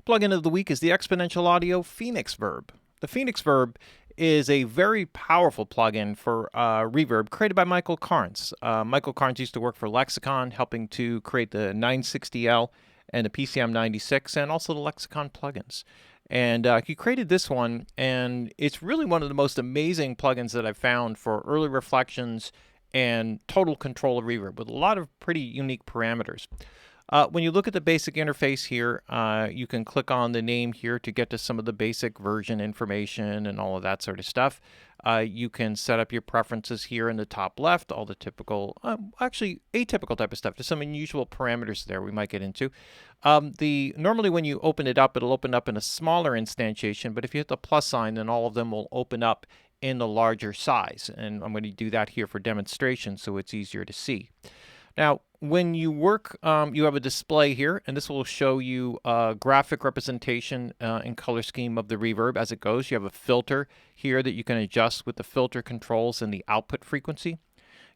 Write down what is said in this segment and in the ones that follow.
plugin of the week is the Exponential Audio PhoenixVerb. The PhoenixVerb is a very powerful plugin for Reverb created by Michael Carnes. Michael Carnes used to work for Lexicon, helping to create the 960L and the PCM 96 and also the Lexicon plugins. And he created this one, and it's really one of the most amazing plugins that I've found for early reflections and total control of reverb with a lot of pretty unique parameters. When you look at the basic interface here, you can click on the name here to get to some of the basic version information and all of that sort of stuff. You can set up your preferences here in the top left, all the typical, actually atypical type of stuff. There's some unusual parameters there we might get into. Normally when you open it up, it'll open up in a smaller instantiation, but if you hit the plus sign, then all of them will open up in the larger size. And I'm going to do that here for demonstration so it's easier to see. Now, when you work, you have a display here, and this will show you a graphic representation and color scheme of the reverb as it goes. You have a filter here that you can adjust with the filter controls and the output frequency.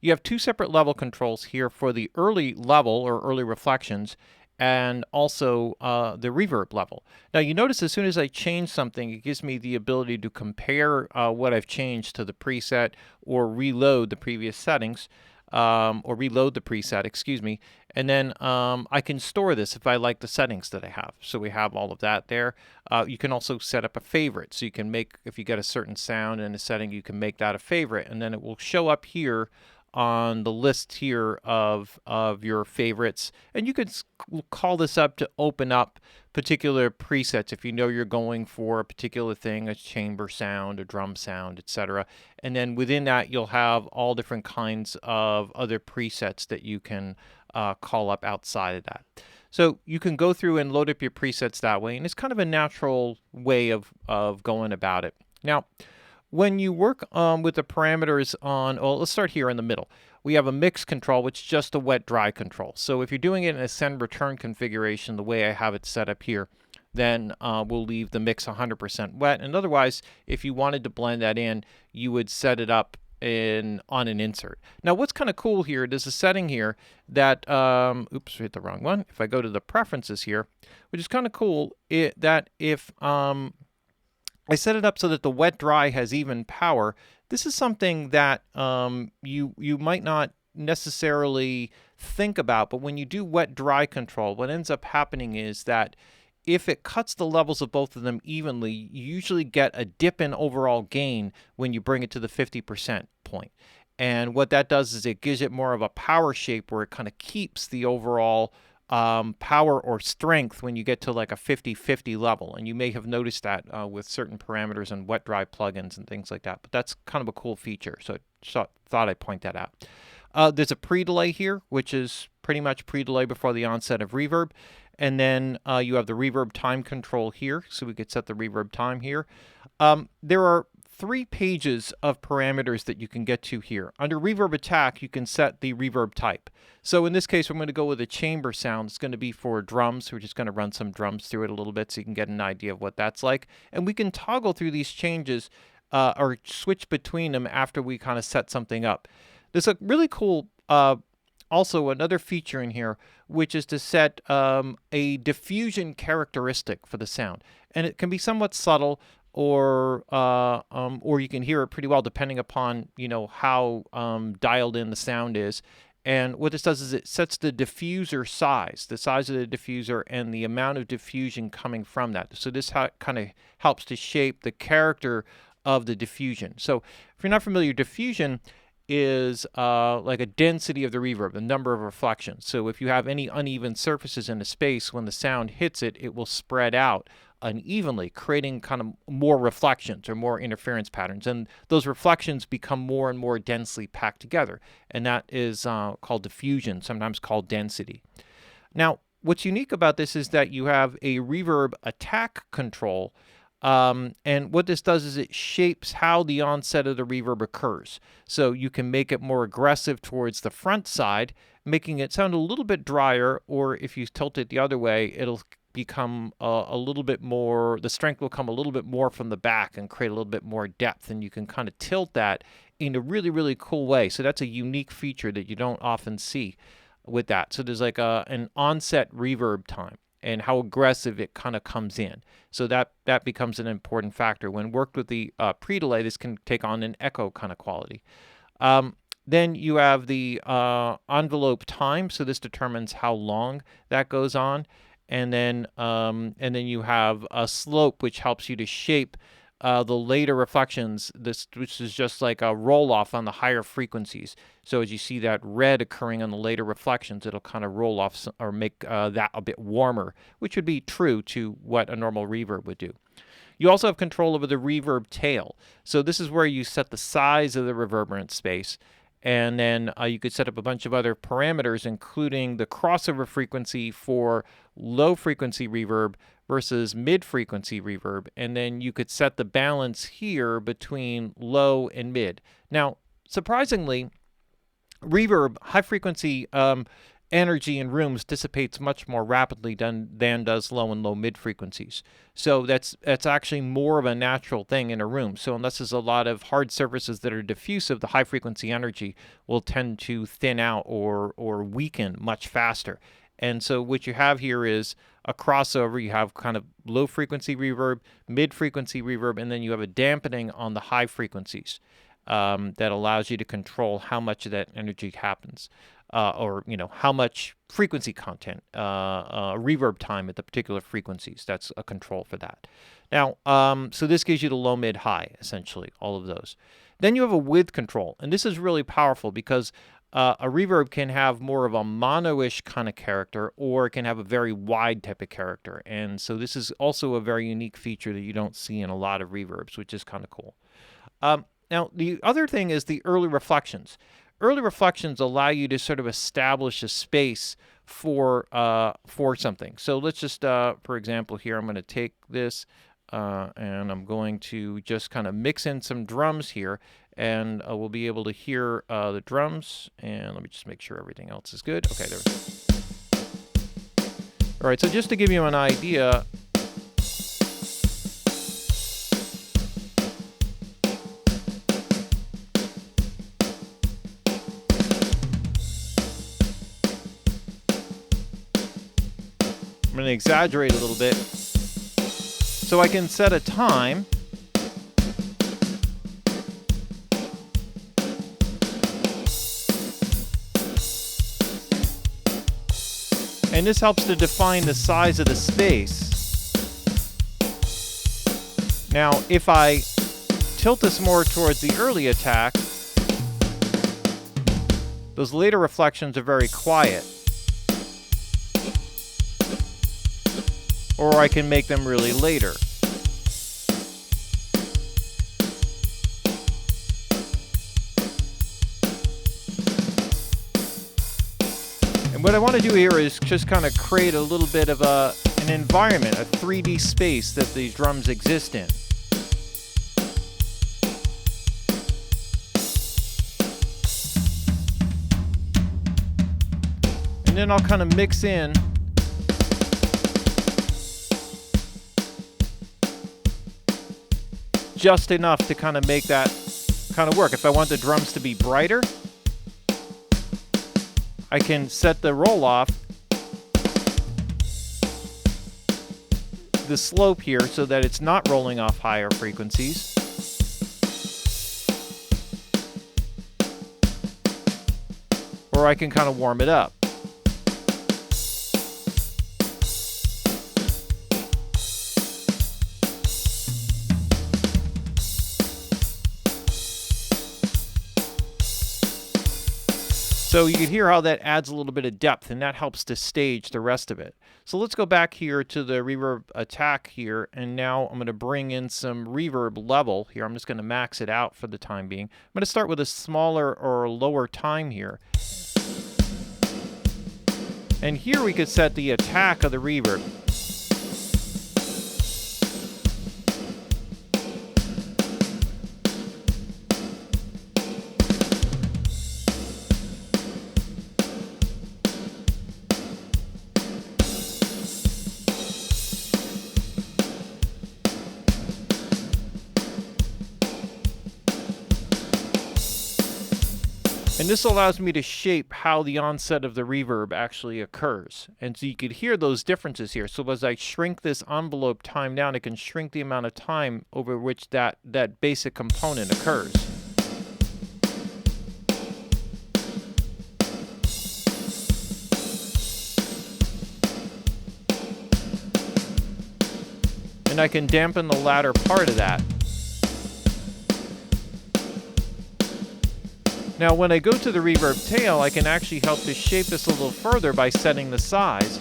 You have two separate level controls here for the early level or early reflections and also the reverb level. Now, you notice as soon as I change something, it gives me the ability to compare what I've changed to the preset or reload the previous settings. Or reload the preset, excuse me, and then I can store this if I like the settings that I have. So we have all of that there. You can also set up a favorite, so you can make, if you get a certain sound in a setting, you can make that a favorite, and then it will show up here on the list here of your favorites, and you could call this up to open up particular presets if you know you're going for a particular thing, a chamber sound, a drum sound, etc. And then within that you'll have all different kinds of other presets that you can call up outside of that. So you can go through and load up your presets that way, and it's kind of a natural way of going about it. Now, when you work with the parameters on, well, let's start here in the middle. We have a mix control, which is just a wet-dry control. So if you're doing it in a send-return configuration, the way I have it set up here, then we'll leave the mix 100% wet. And otherwise, if you wanted to blend that in, you would set it up on an insert. Now, what's kind of cool here, there's a setting here that, oops, hit the wrong one. If I go to the preferences here, which is kind of cool, that if I set it up so that the wet dry has even power. This is something that you might not necessarily think about, but when you do wet dry control, what ends up happening is that if it cuts the levels of both of them evenly, you usually get a dip in overall gain when you bring it to the 50% point. And what that does is it gives it more of a power shape where it kind of keeps the overall power or strength when you get to like a 50-50 level. And you may have noticed that with certain parameters and wet dry plugins and things like that. But that's kind of a cool feature. So I thought I'd point that out. There's a pre-delay here, which is pretty much pre-delay before the onset of reverb. And then you have the reverb time control here. So we could set the reverb time here. There are 3 pages of parameters that you can get to here. Under Reverb Attack, you can set the reverb type. So in this case, I'm going to go with a chamber sound. It's going to be for drums. We're just going to run some drums through it a little bit so you can get an idea of what that's like. And we can toggle through these changes or switch between them after we kind of set something up. There's a really cool, also another feature in here, which is to set a diffusion characteristic for the sound. And it can be somewhat subtle, or you can hear it pretty well depending upon, you know, how dialed in the sound is. And what this does is it sets the diffuser size, the size of the diffuser and the amount of diffusion coming from that. So this kind of helps to shape the character of the diffusion. So if you're not familiar, diffusion is like a density of the reverb, the number of reflections. So if you have any uneven surfaces in a space, when the sound hits it, it will spread out unevenly, creating kind of more reflections or more interference patterns. And those reflections become more and more densely packed together. And that is called diffusion, sometimes called density. Now, what's unique about this is that you have a reverb attack control. And what this does is it shapes how the onset of the reverb occurs. So you can make it more aggressive towards the front side, making it sound a little bit drier, or if you tilt it the other way, it'll become a little bit more, the strength will come a little bit more from the back and create a little bit more depth, and you can kind of tilt that in a really, really cool way. So that's a unique feature that you don't often see with that. So there's like an onset reverb time. and how aggressive it kind of comes in. So that becomes an important factor. When worked with the pre-delay, this can take on an echo kind of quality. Then you have the envelope time, so this determines how long that goes on, and then you have a slope, which helps you to shape the later reflections. Which is just like a roll off on the higher frequencies. So as you see that red occurring on the later reflections, it'll kind of roll off or make that a bit warmer, which would be true to what a normal reverb would do. You also have control over the reverb tail. So this is where you set the size of the reverberant space. And then you could set up a bunch of other parameters, including the crossover frequency for low frequency reverb versus mid frequency reverb. And then you could set the balance here between low and mid. Now, surprisingly, reverb, high frequency energy in rooms dissipates much more rapidly than does low and low mid frequencies. So that's actually more of a natural thing in a room. So unless there's a lot of hard surfaces that are diffusive, the high frequency energy will tend to thin out or weaken much faster. And so what you have here is a crossover. You have kind of low frequency reverb, mid frequency reverb, and then you have a dampening on the high frequencies that allows you to control how much of that energy happens. Or how much frequency content, reverb time at the particular frequencies. That's a control for that. Now, so this gives you the low, mid, high, essentially, all of those. Then you have a width control, and this is really powerful because a reverb can have more of a mono-ish kind of character, or it can have a very wide type of character. And so this is also a very unique feature that you don't see in a lot of reverbs, which is kind of cool. Now, the other thing is the early reflections. Early reflections allow you to sort of establish a space for something. So let's just, for example, here I'm going to take this and I'm going to just kind of mix in some drums here, and we'll be able to hear the drums. And let me just make sure everything else is good. Okay, there. All right, so just to give you an idea. I'm going to exaggerate a little bit so I can set a time. And this helps to define the size of the space. Now, if I tilt this more towards the early attack, those later reflections are very quiet. Or I can make them really later. And what I want to do here is just kind of create a little bit of an environment, a 3D space that these drums exist in. And then I'll kind of mix in just enough to kind of make that kind of work. If I want the drums to be brighter, I can set the roll off, the slope here, so that it's not rolling off higher frequencies. Or I can kind of warm it up. So you can hear how that adds a little bit of depth, and that helps to stage the rest of it. So let's go back here to the Reverb Attack here, and now I'm going to bring in some reverb level here. I'm just going to max it out for the time being. I'm going to start with a smaller or lower time here. And here we could set the attack of the reverb. And this allows me to shape how the onset of the reverb actually occurs. And so you could hear those differences here. So as I shrink this envelope time down, it can shrink the amount of time over which that basic component occurs. And I can dampen the latter part of that. Now, when I go to the reverb tail, I can actually help to shape this a little further by setting the size.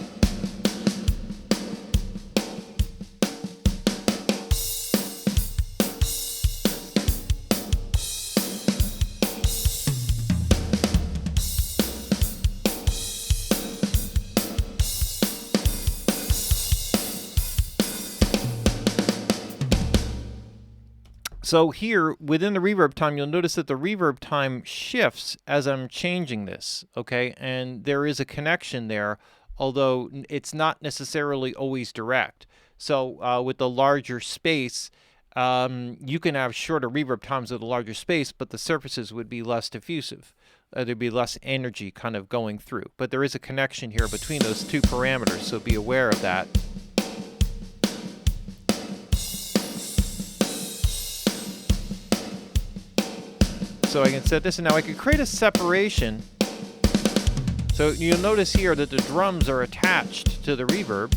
So here, within the reverb time, you'll notice that the reverb time shifts as I'm changing this, okay? And there is a connection there, although it's not necessarily always direct. So with the larger space, you can have shorter reverb times with a larger space, but the surfaces would be less diffusive. There'd be less energy kind of going through. But there is a connection here between those two parameters, so be aware of that. So I can set this, and now I can create a separation. So you'll notice here that the drums are attached to the reverb.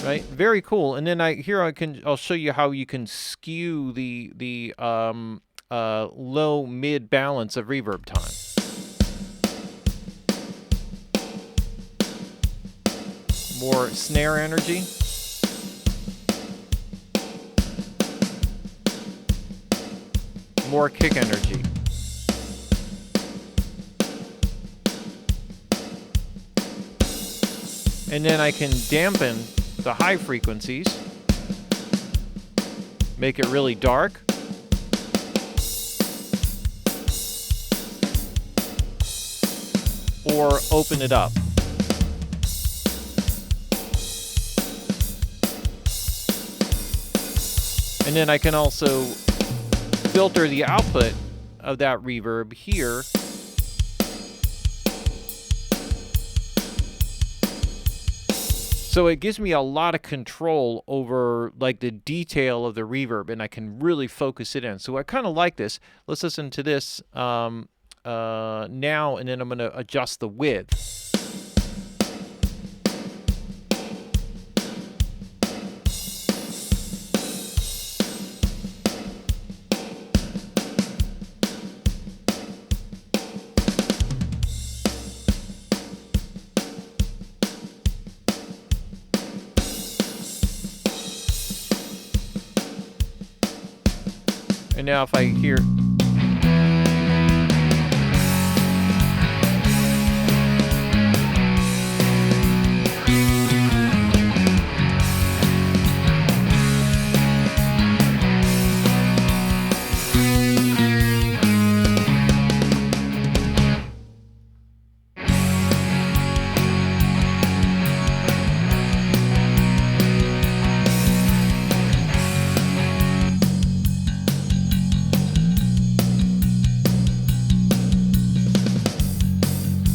Right, very cool. And then I'll show you how you can skew the low mid balance of reverb time. More snare energy. More kick energy. And then I can dampen the high frequencies, make it really dark. Or open it up. And then I can also filter the output of that reverb here. So it gives me a lot of control over like the detail of the reverb, and I can really focus it in. So I kind of like this. Let's listen to this now, and then I'm going to adjust the width. And now if I hear...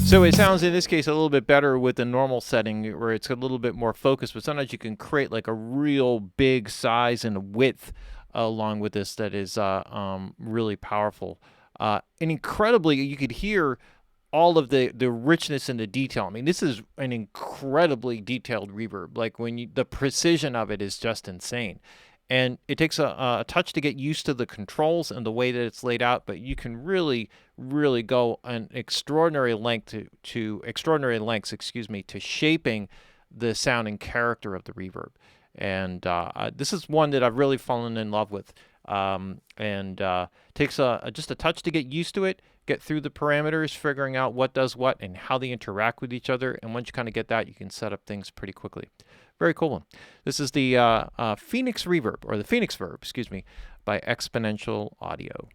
So it sounds in this case a little bit better with the normal setting where it's a little bit more focused, but sometimes you can create like a real big size and width along with this that is really powerful. And incredibly, you could hear all of the richness and the detail. I mean, this is an incredibly detailed reverb. Like the precision of it is just insane. And it takes a touch to get used to the controls and the way that it's laid out, but you can really, really go an extraordinary length extraordinary lengths, to shaping the sound and character of the reverb. And this is one that I've really fallen in love with. Takes just a touch to get used to it, get through the parameters, figuring out what does what and how they interact with each other. And once you kind of get that, you can set up things pretty quickly. Very cool one. This is the Phoenix Reverb, or the PhoenixVerb, by Exponential Audio.